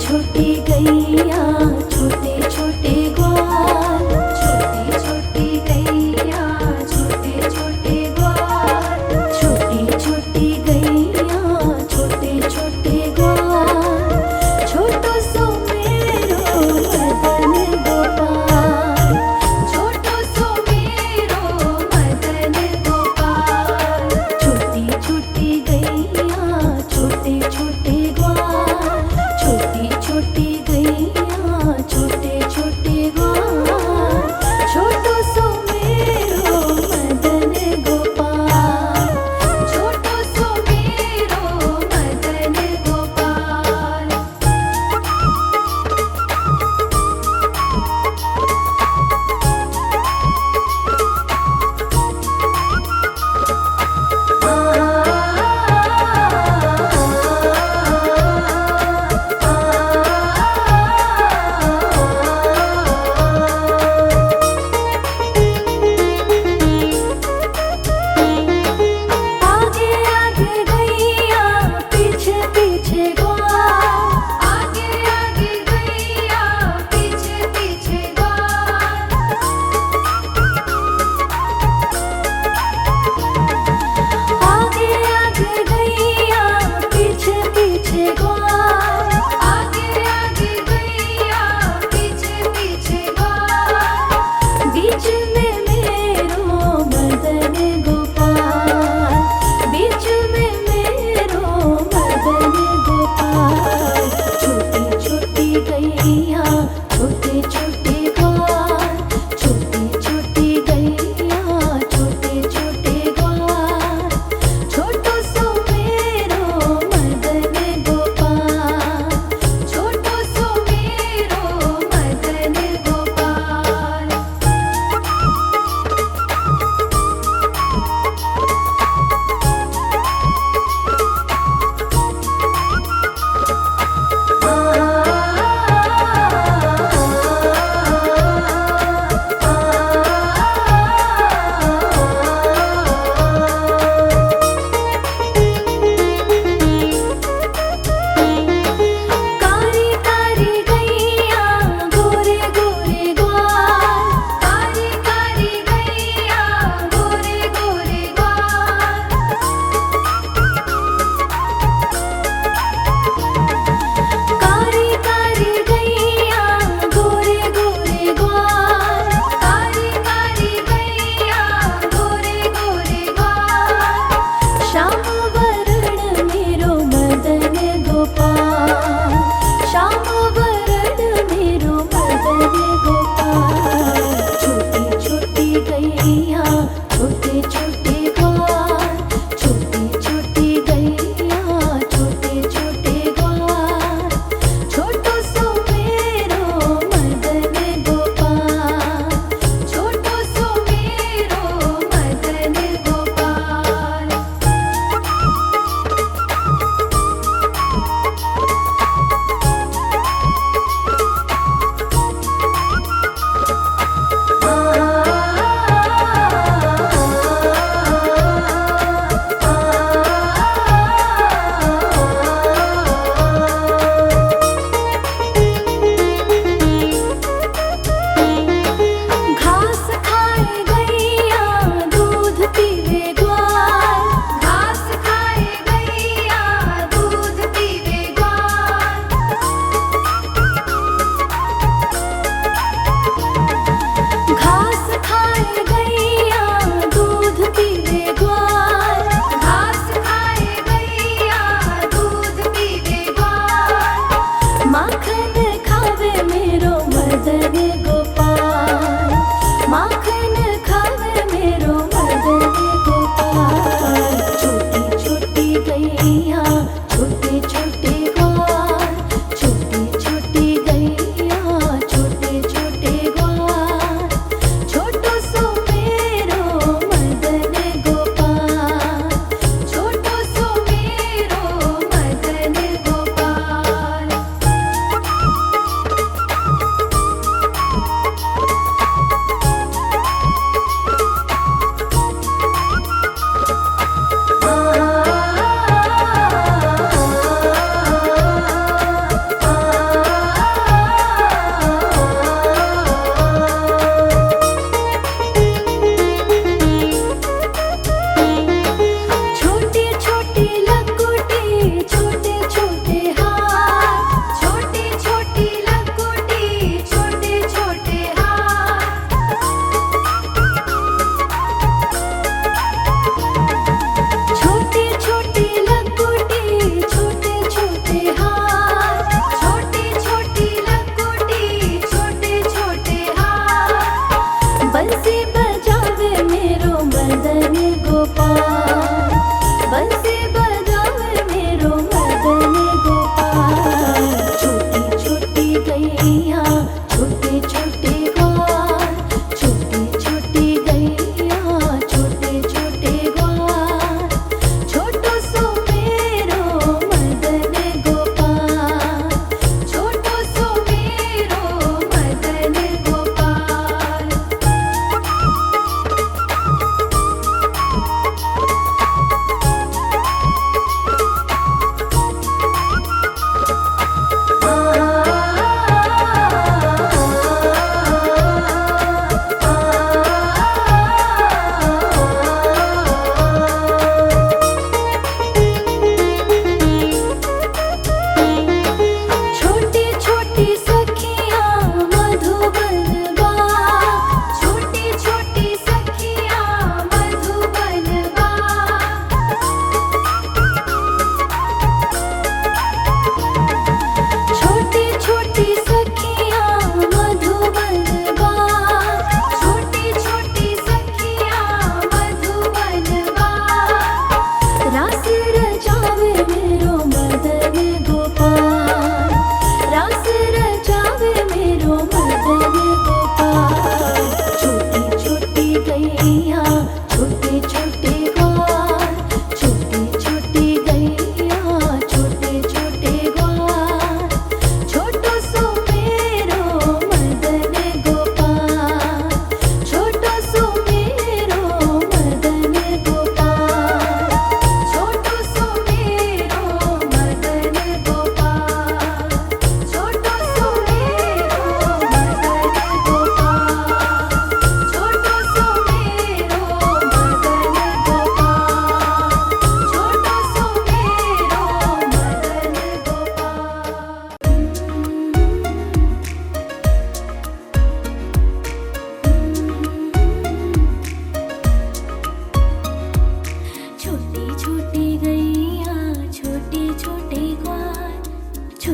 छोटी गैया छोटे छोटे ग्वाल, छोटी छोटी गैया छोटे छोटे ग्वाल, छोटी छोटी गैया छोटे छोटे ग्वाल, छोटो सो मेरो मदन गोपाल, छोटो सो मेरो मदन गोपाल, छोटी छोटी गैया छोटे छोटे ग्वाल, छोटी छोटी गैया छोटे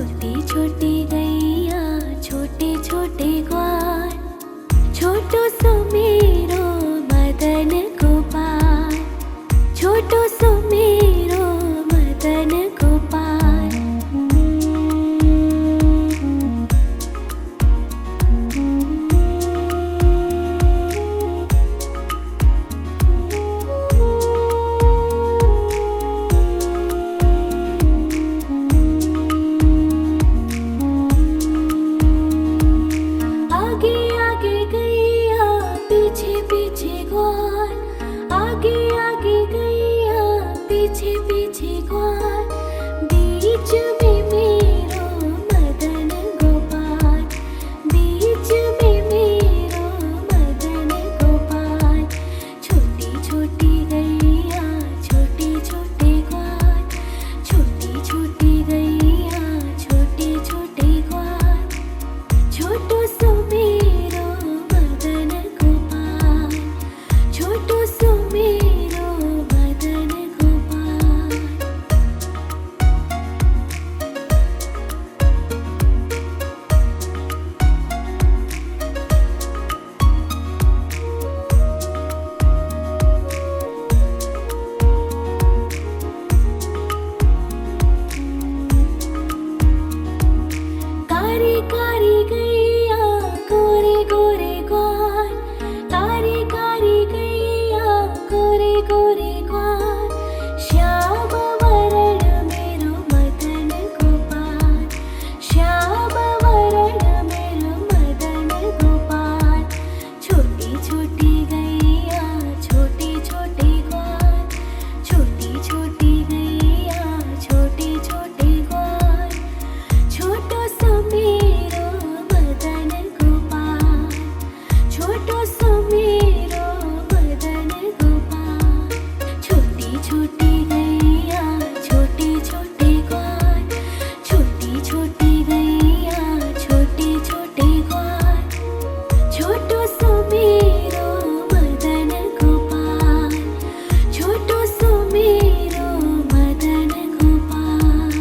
छोटी छोटी गैया छोटे छोटे ग्वाल, छोटो सो मेरो मदन गोपाल, छोटो सो मेरो मदन गोपाल। आगे आगे गैया पीछे पीछे ग्वाल, आगे आगे गैया पीछे पीछे ग्वाल, बीच में मेरो मदन गोपाल, बीच में मेरो मदन गोपाल। छोटी छोटी गैया छोटे छोटे ग्वाल, छोटी छोटी गैया छोटे छोटे ग्वाल, छोटो सो मेरो मदन गोपाल, छोटो सो मेरो मदन गोपाल। कारी कारी गैया गोरे गोरे ग्वाल, कारी कारी गैया गोरे गोरे ग्वाल, श्याम वरण मेरो मदन गोपाल, श्याम वरण मेरो मदन गोपाल। छोटी छोटी गैया छोटे छोटे ग्वाल, छोटी छोटी गैया छोटे छोटे ग्वाल, छोटो सो मेरो मदन गोपाल, छोटो सो मेरो मदन गोपाल। छोटी छोटी गैया छोटे छोटे ग्वाल, छोटी छोटी गैया छोटे छोटे ग्वाल, छोटो सो मेरो मदन गोपाल, छोटो सो मेरो मदन गोपाल।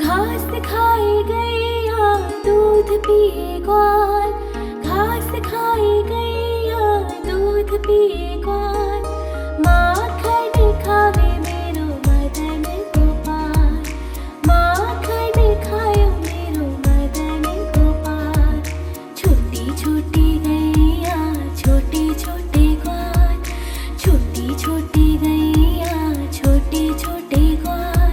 घास खाए गैया दूध पिए ग्वाल, घास खाए गैया दूध पिए ग्वाल, माखन खावे मेरो मदन गोपाल, माखन खायो मेरो मदन गोपाल। छोटी छोटी गैया छोटे छोटे ग्वाल, छोटी छोटी गैया छोटे छोटे ग्वाल,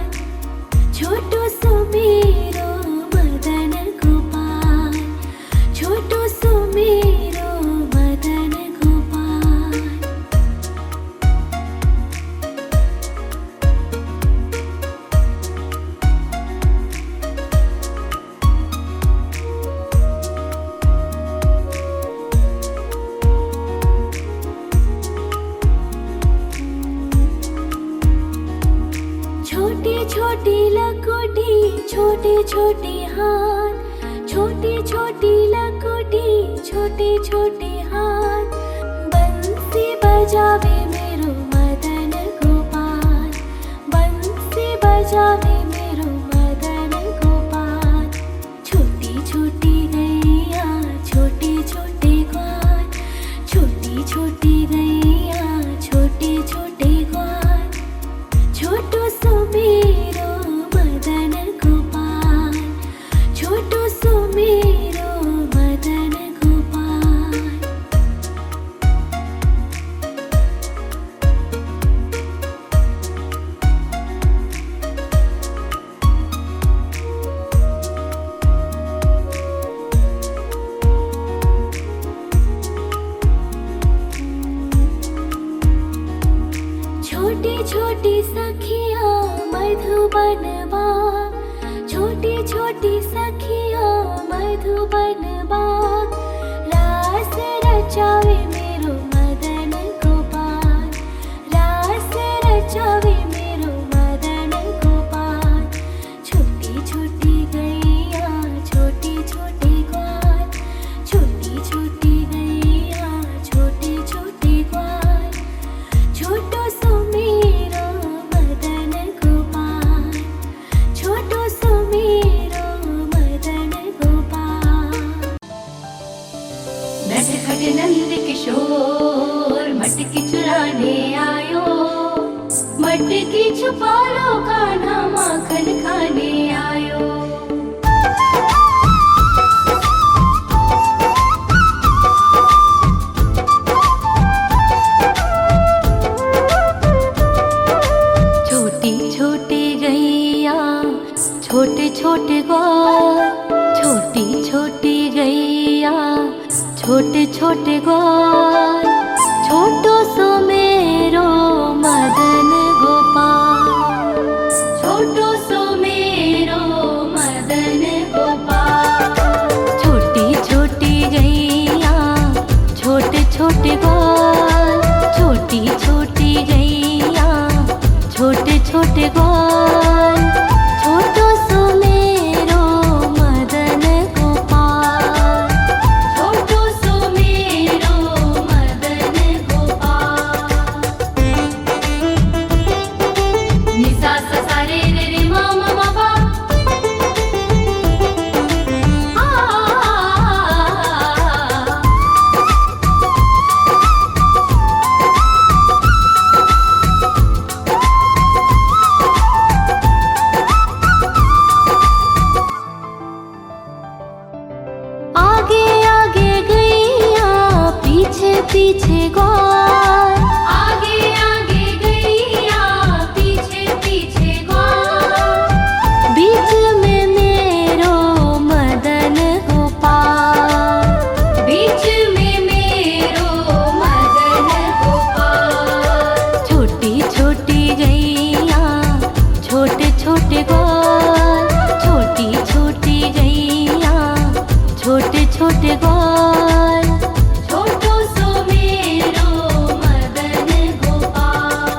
छोटो सो मेरो मदन गोपाल, छोटो सो मेरो मदन गोपाल। छोटी छोटी लकोटी छोटे छोटे हाथ, छोटी छोटी लकोटी छोटे छोटे हाथ, बंसी बजावे मेरो मदन गोपाल, बंसी बजावे मेरो मदन गोपाल। छोटी छोटी गैया छोटे छोटे ग्वाल, छोटी छोटी गैया छोटे छोटे ग्वाल, छोटो सो मेरो मदन गोपाल, छोटो सो मेरो मदन गोपाल। छोटी छोटी सखिया मधुबन बाग, छोटी छोटी सखिया मधुबन बाग, रास रचावे मेरो मदन गोपाल, रास रचावे मेरो छोटी छोटी गैया छोटे छोटे ग्वाल, छोटी छोटी गैया छोटे छोटे ग्वाल, छोटो सो मेरो मदन गोपाल, छोटो सो मेरो मदन गोपाल। छोटी छोटी गैया छोटे छोटे ग्वाल, छोटी छोटी गैया छोटे छोटे ग्वाल, छोटो सो मेरो मदन गोपाल, छोटो सो मेरो मदन गोपाल। नि सा सा सा रे रे रे मा मा मा पा, आगे आगे गैया पीछे पीछे ग्वाल, आगे आगे गैया पीछे पीछे ग्वाल, बीच में मेरो मदन गोपाल, बीच में मेरो मदन गोपाल। छोटी छोटी गैया छोटे छोटे ग्वाल, छोटी छोटी गैया छोटे छोटे ग्वाल, छोटो सो मेरो मदन गोपाल।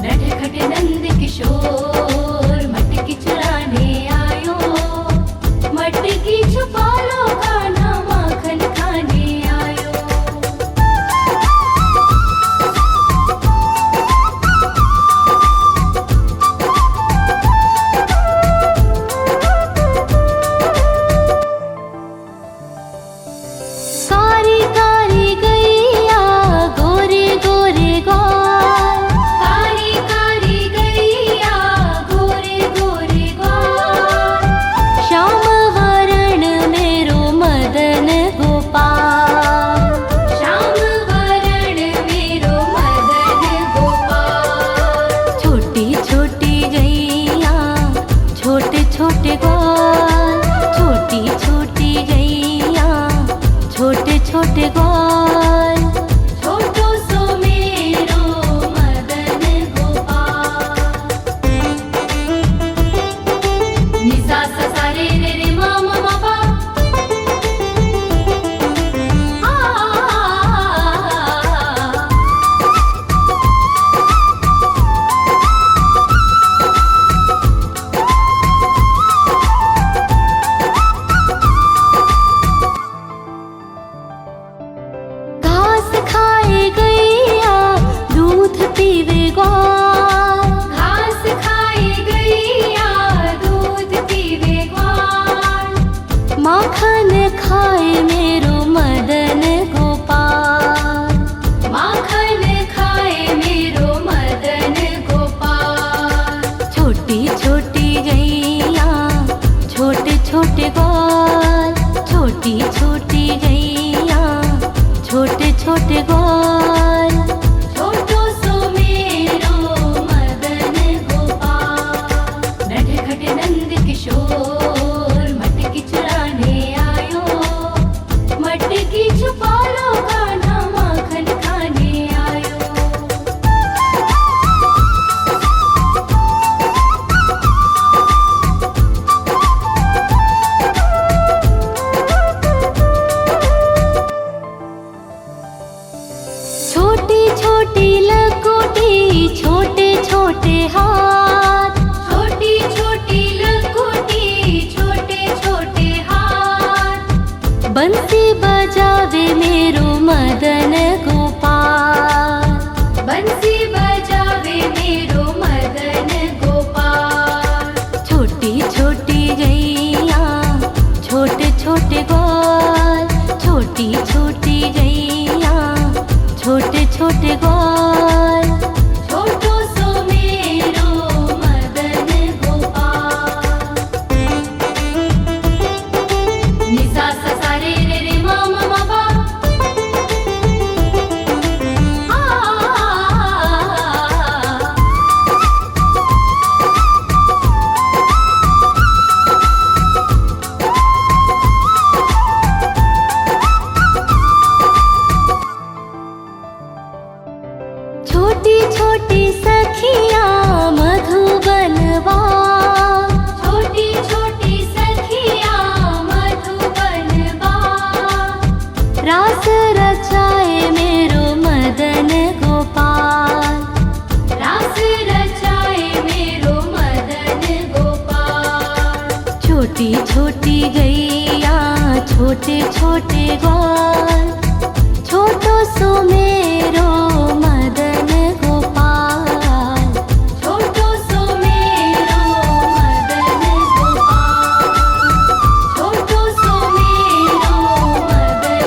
नटखट नंद किशोर मटकी चुराने आयो, मटकी छुपा लो कान्हा माखन खाने आयो। कारी कारी गैया गोरे गोरे ग्वाल, कारी कारी गैया गोरे गोरे ग्वाल, श्याम वरण मेरो मदन गोपाल, श्याम वरण मेरो मदन गोपाल। छोटी छोटी गैया छोटे छोटे ग्वाल, छोटी छोटी गैया छोटे छोटे ग्वाल, छोटो सो मेरो मदन गोपाल। नि सा सा सा रे रे रे मा मा मा पा, घास खाए गैया दूध पीवे ग्वाल, घास खाए गैया दूध पीवे ग्वाल, माखन खाए मेरो मदन गोपाल, माखन खाए मेरो मदन गोपाल। छोटी छोटी गैया छोटे छोटे ग्वाल, छोटी छोटी गैया छोटे छोटे ग्वाल, छोटो सो मेरो मदन गोपाल। नटखट नंद किशोर मटकी चुराने आयो, मटकी छुपा लो कान्हा माखन खाने आयो। छोटी छोटी लकोटी छोटे छोटे हाथ, छोटी छोटी लकोटी छोटे छोटे हाथ, बंसी बजावे मेरो मदन गोपाल, बंसी बजावे मेरो मदन गोपाल। छोटी छोटी गैया छोटे छोटे ग्वाल, छोटी छोटी गैया छोटे छोटे ग्वाल, छोटो सो मेरो मदन गोपाल। नि सा सा सा रे रे रे मा मा मा पा, छोटी गैया छोटे छोटे ग्वाल, छोटो सो मेरो मदन गोपाल, छोटो सो मेरो मदन गोपाल, छोटो सो मेरो मदन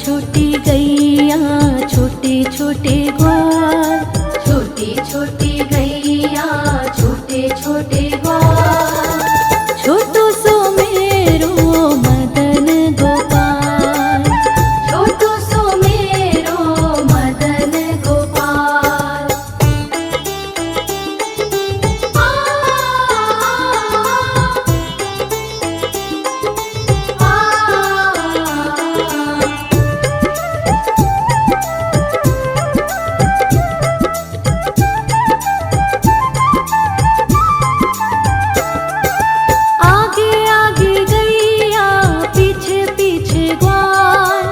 छोटी गैया छोटे छोटे ग्वाल, छोटी छोटी गैया छोटे छोटे ग्वाल, छोटो सो मेरो मदन गोपाल, छोटो सो मेरो मदन गोपाल। आगे आगे गैया पीछे पीछे ग्वाल,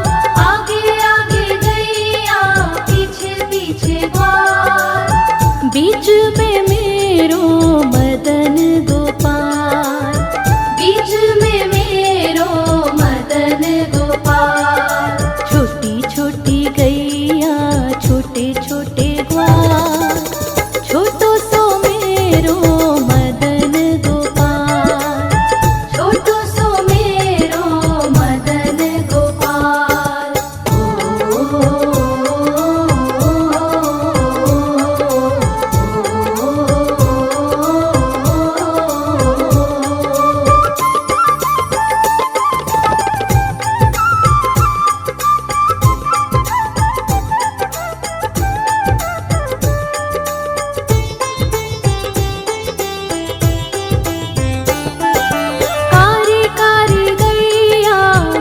आगे आगे गैया पीछे पीछे ग्वाल, बीच में मेरो मदन गोपाल, बीच में मेरो मदन गोपाल। छोटी छोटी गैया छोटे छोटे ग्वाल, छोटो सो मेरो मदन गोपाल, छोटो सो मेरो मदन गोपाल। कारी कारी गैया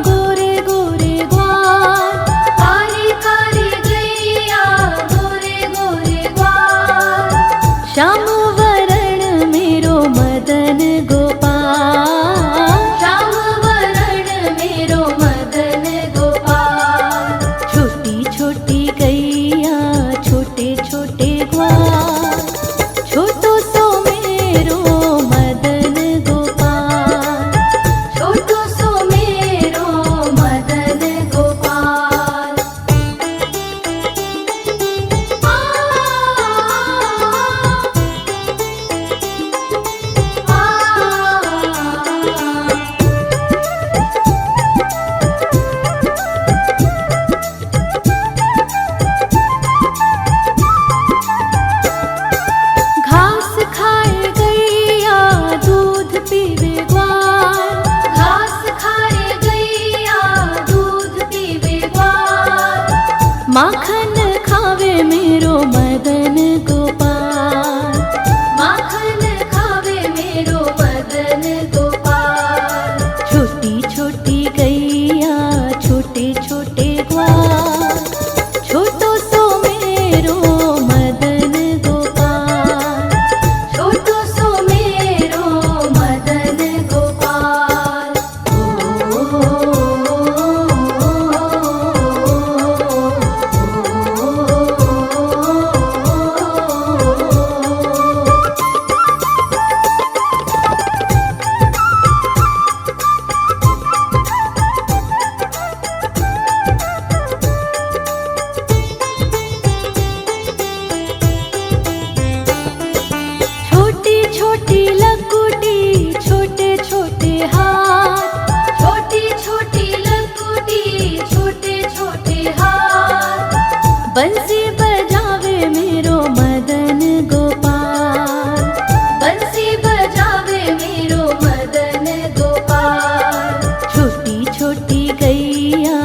गोरे गोरे ग्वाल, कारी कारी गैया गोरे गोरे ग्वाल, श्याम वरण मेरो मदन गोपाल, श्याम वरण मेरो मदन गोपाल। छोटी छोटी गैया छोटे छोटे ग्वाल, छोटो सो मेरो मदन गोपाल, छोटो सो मेरो मदन गोपाल। घास खाए गैया दूध पीवे ग्वाल, घास खाए गैया दूध पीवे ग्वाल, माखन खावे मेरो मदन गोपाल, माखन खावे मेरो मदन गोपाल। छोटी छोटी गैया छोटे छोटे ग्वाल, छोटो सो मेरो मदन गोपाल, छोटो सो मेरो मदन गोपाल। छोटी छोटी लकुटी छोटे छोटे हाथ, छोटी छोटी लकुटी छोटे छोटे हाथ, बंसी बजावे मेरो मदन गोपाल, बंसी बजावे मेरो मदन गोपाल। छोटी छोटी गैया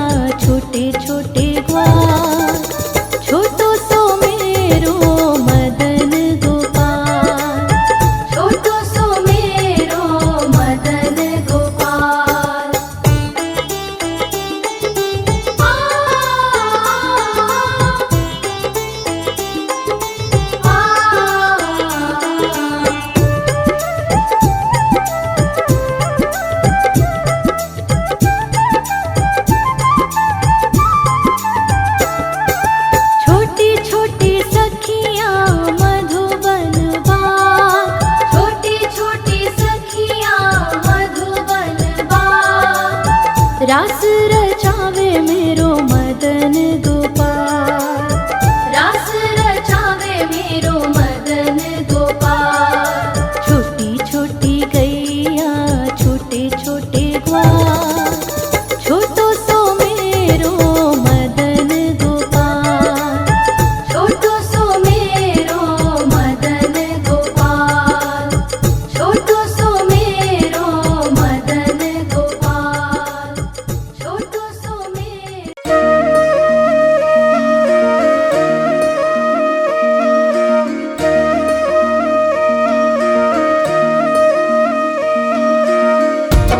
छोटे छोटे ग्वाल, छोटो सो मेरो मदन गोपाल, छोटो सो मेरो मदन गोपाल। रास रचावे मेरो मदन गोपाल, रास रचावे मेरो मदन गोपाल। छोटी छोटी गैया छोटे छोटे ग्वाल, छोटो सो मेरो मदन गोपाल, छोटो सो मेरो मदन गोपाल, छोटो सो मेरो मदन गोपाल, छोटो सो मेरो।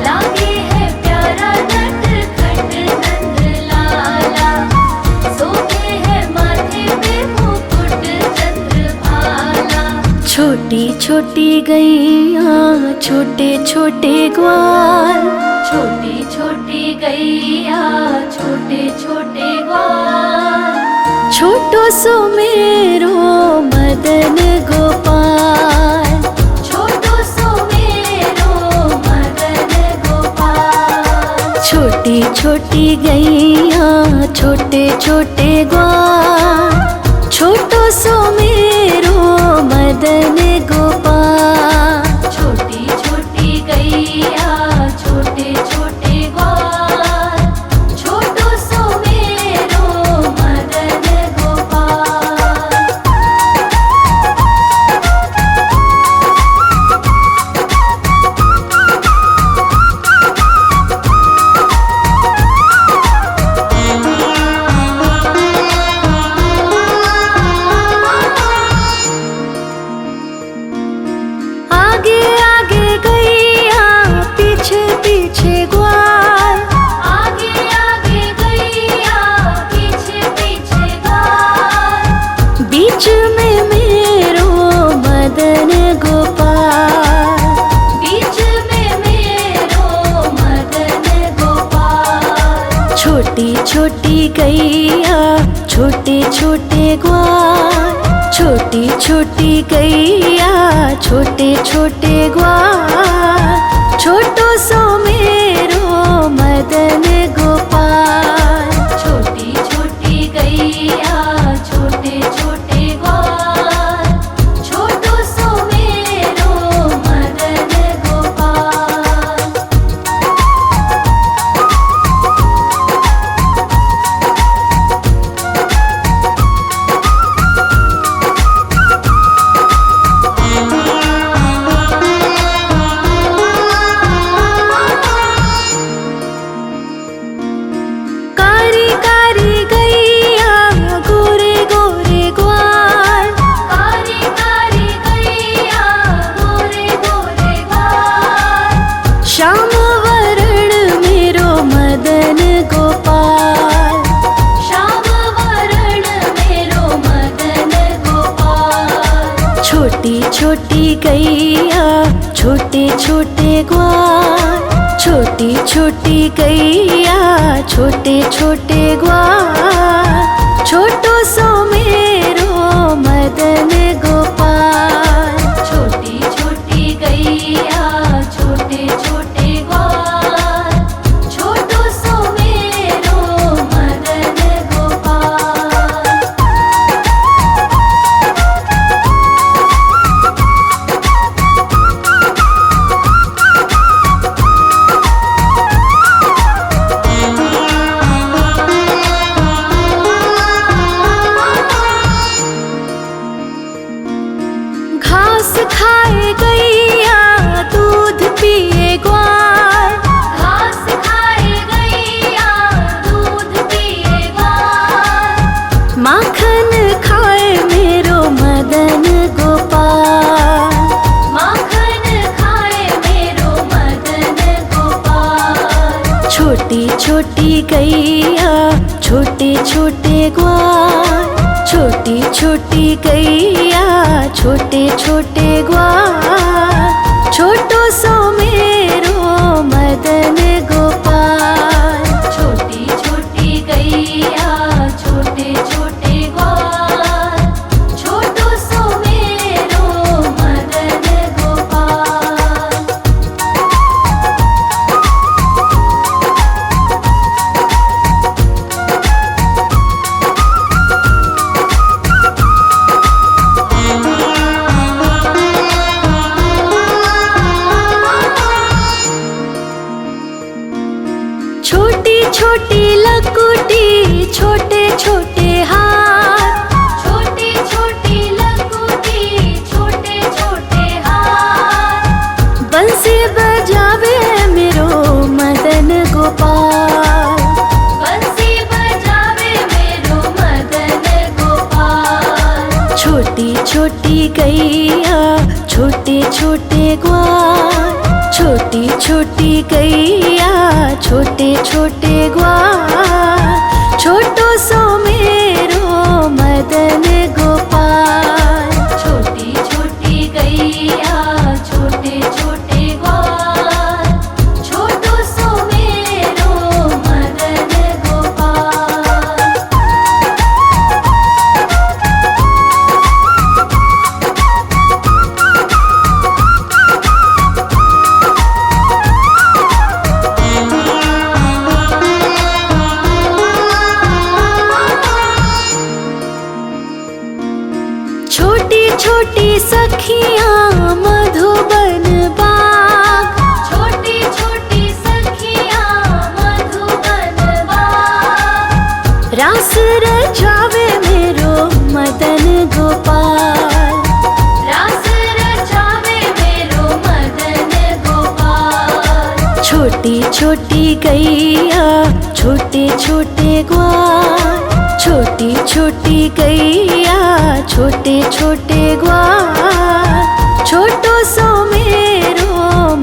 लागे है प्यारा नटखट नंद लाला, सोते है माथे पे मुकुट चंद्रभाला। छोटी छोटी गैया छोटे छोटे ग्वाल, छोटी छोटी गैया छोटे छोटे ग्वाल, छोटो सो मेरो मदन गोपाल, छोटो सो मेरो मदन गोपाल। छोटी छोटी गैया छोटे छोटे ग्वाल, छोटो सो मेरो मदन गोपाल। छोटी छोटी गैया छोटे छोटे ग्वाल, छोटो सो मेरो मदन गोपाल। आगे आगे गैया पीछे पीछे ग्वाल, आगे आगे गैया पीछे पीछे ग्वाल। बीच में मेरो मदन गोपाल, बीच में मेरो मदन गोपाल। छोटी छोटी गैया छोटे छोटे ग्वाल, छोटी छोटी गैया छोटे छोटे ग्वाल, छोटो सो मेरो मदन गोपाल। छोटी छोटी गैया छोटे छोटे ग्वाल, छोटो सो मेरो मदन गोपाल। कारी कारी गैया गोरे गोरे ग्वाल, कारी कारी गैया गोरे गोरे ग्वाल। श्याम वरण मेरो मदन गोपाल, श्याम वरण मेरो मदन गोपाल। छोटी छोटी गैया छोटे छोटे ग्वाल, छोटी छोटी गैया छोटे छोटे ग्वाल, छोटो सो मेरो मदन गोपाल। छोटी छोटी गैया छोटे छोटे ग्वाल, छोटो सो मेरो मदन गोपाल। घास खाए गैया दूध पिए ग्वाल, घास खाए गैया दूध पिए ग्वाल। माखन खाए मेरो मदन गोपाल, माखन खाए मेरो मदन गोपाल। छोटी छोटी गैया छोटे छोटे ग्वाल, छोटी छोटी गैया छोटे छोटे ग्वाल, छोटो सो मेरो मदन गोपाल। छोटी छोटी गैया छोटे छोटे ग्वाल, छोटो सो मेरो मदन गोपाल। छोटे छोटे हाथ, छोटी छोटी लघुटी छोटे छोटे हाथ, बंसी बजावे मेरो मदन गोपाल, बंसी बजावे मेरो मदन गोपाल। छोटी छोटी गैया छोटे छोटे ग्वाल, छोटी छोटी गैया छोटे छोटे ग्वाल, छोटो सो मेरो मदन गोपाल। छोटी छोटी गैया छोटे छोटे ग्वाल, छोटो सो मेरो मदन गोपाल। छोटी छोटी सखियाँ मधुबन बाग, छोटी छोटी सखियाँ मधुबन बाग, रास रचावे मेरो मदन गोपाल, रास रचावे मेरो मदन गोपाल। छोटी छोटी गैया छोटे छोटे ग्वाल, छोटी छोटी गैया छोटे छोटे ग्वाल, छोटो सो मेरो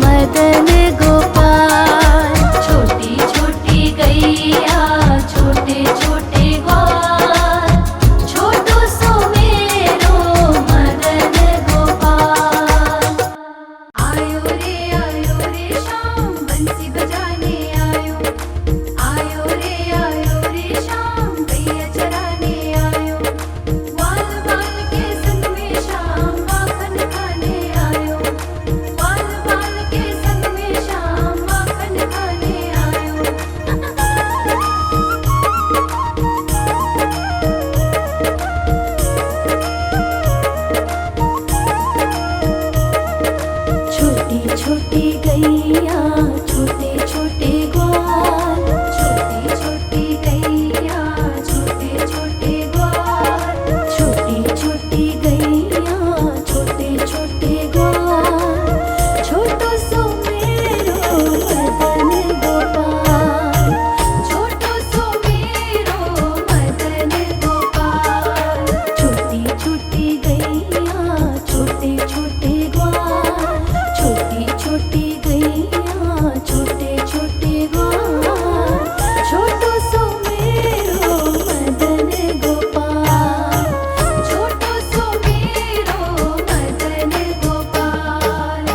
मदन गोपाल। छोटी छोटी गैया छोटे छोटे ग्वाल, छोटो सो मेरो मदन गोपाल। आयो रे शाम बंसी बजाने आयो, आयो रे शाम गैया चराने आयो, ग्वाल बाल के संग में शाम माखन खाने आयो, ग्वाल बाल के संग में शाम माखन खाने आयो। छोटी छोटी गैया छोटे छोटे ग्वाल, छोटी छोटी गैया छोटे छोटे ग्वाल, छोटी छोटी गैया छोटे छोटे ग्वाल, छोटो सो मेरो मदन गोपाल। छोटो सो मेरो मदन गोपाल। छोटी छोटी गैया छोटे छोटे ग्वाल, छोटी छोटी गैया छोटे छोटे ग्वाल, छोटो सो मेरो मदन गोपाल। छोटो सो मेरो मदन गोपाल।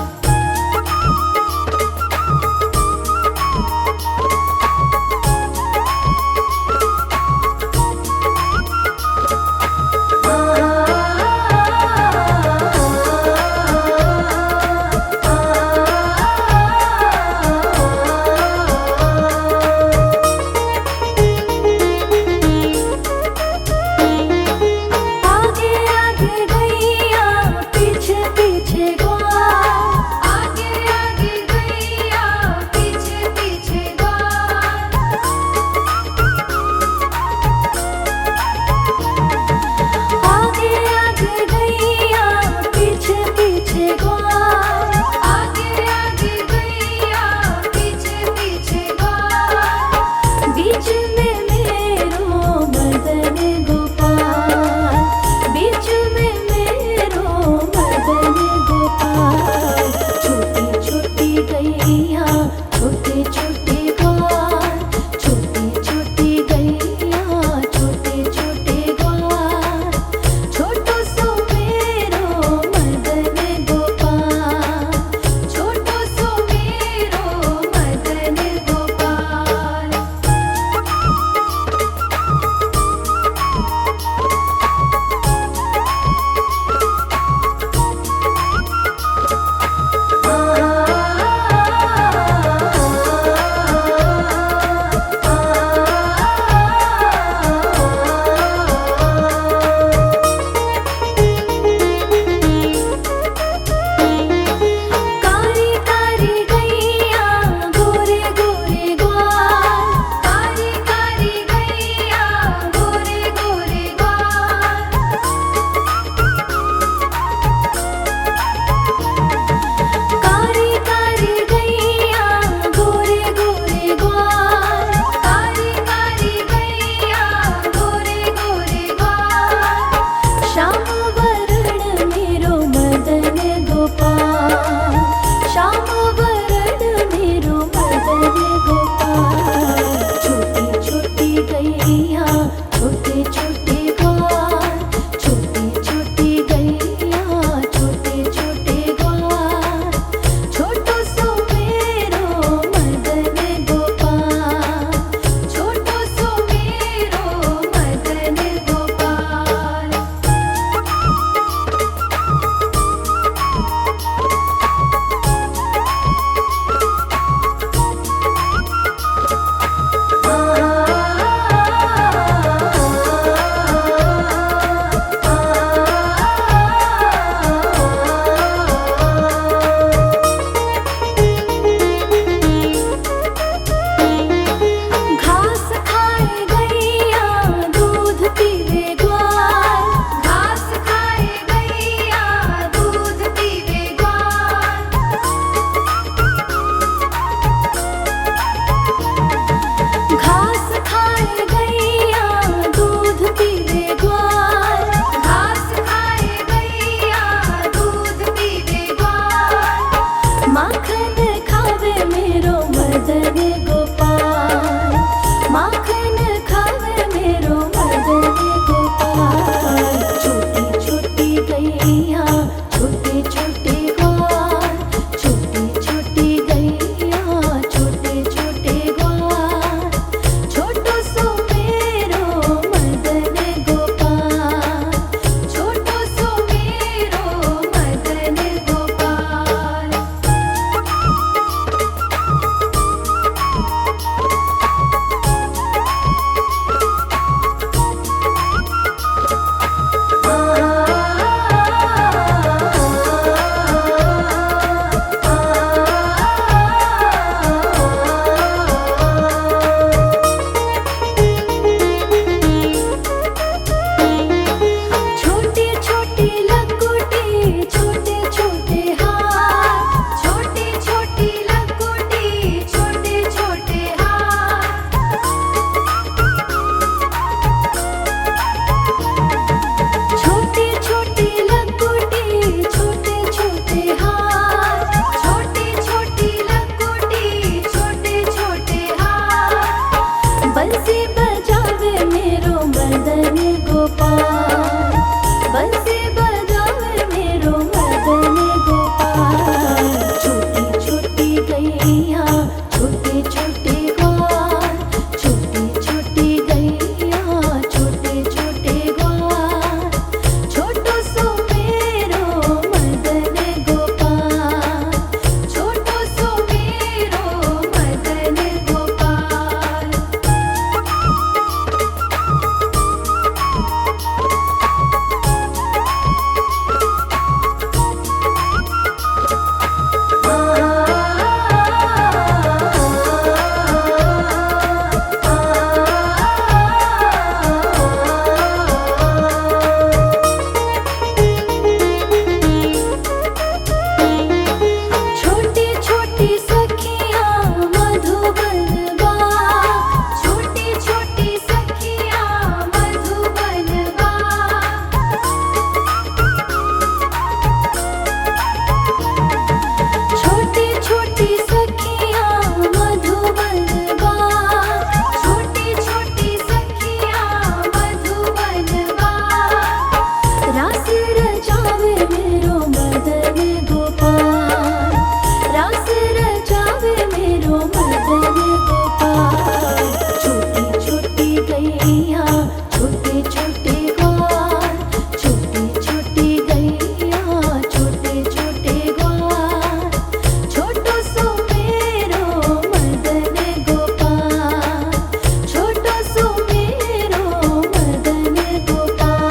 आगे आगे गैया पीछे पीछे ग्वाल, आगे आगे गैया पीछे पीछे ग्वाल, आगे आगे गैया पीछे पीछे ग्वाल, आगे आगे गैया पीछे पीछे ग्वाल। बीच में मेरो मदन गोपाल, बीच में मेरो मदन गोपाल। छोटी छोटी गैया छोटे छोटे